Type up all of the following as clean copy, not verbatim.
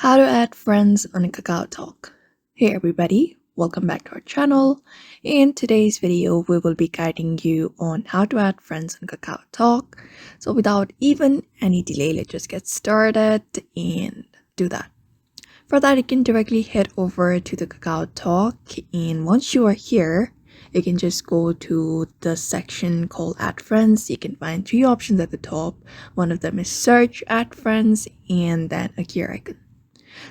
How to add friends on KakaoTalk. Hey everybody, welcome back to our channel. In today's video, we will be guiding you on how to add friends on KakaoTalk. So without even any delay, let's just get started and do that. For that, you can directly head over to the KakaoTalk, and once you are here, you can just go to the section called Add Friends. You can find three options at the top. One of them is Search, Add Friends, and then a gear icon.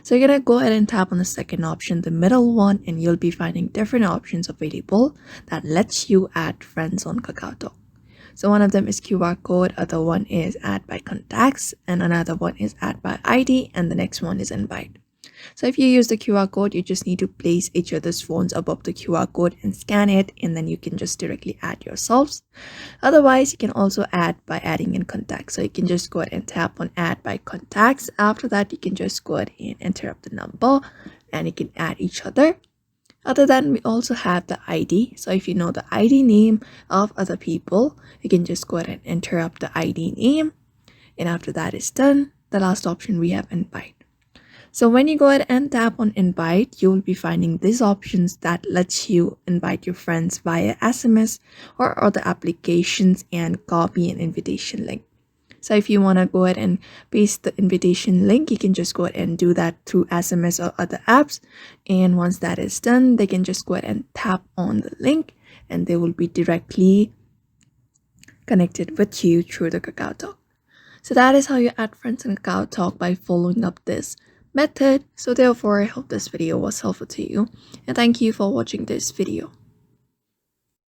So you're gonna go ahead and tap on the second option, the middle one, and you'll be finding different options available that lets you add friends on KakaoTalk. So one of them is QR code, other one is add by contacts, and another one is add by ID, and the next one is invite. So if you use the QR code, you just need to place each other's phones above the QR code and scan it, and then you can just directly add yourselves. Otherwise, you can also add by adding in contacts. So you can just go ahead and tap on add by contacts. After that, you can just go ahead and enter up the number and you can add each other. Other than, we also have the ID. So if you know the ID name of other people, you can just go ahead and enter up the ID name. And after that is done, the last option we have invite. So when you go ahead and tap on invite, you will be finding these options that lets you invite your friends via SMS or other applications and copy an invitation link. So if you want to go ahead and paste the invitation link, you can just go ahead and do that through SMS or other apps. And once that is done, they can just go ahead and tap on the link and they will be directly connected with you through the KakaoTalk. So that is how you add friends in KakaoTalk by following up this method. So therefore, I hope this video was helpful to you, and thank you for watching this video.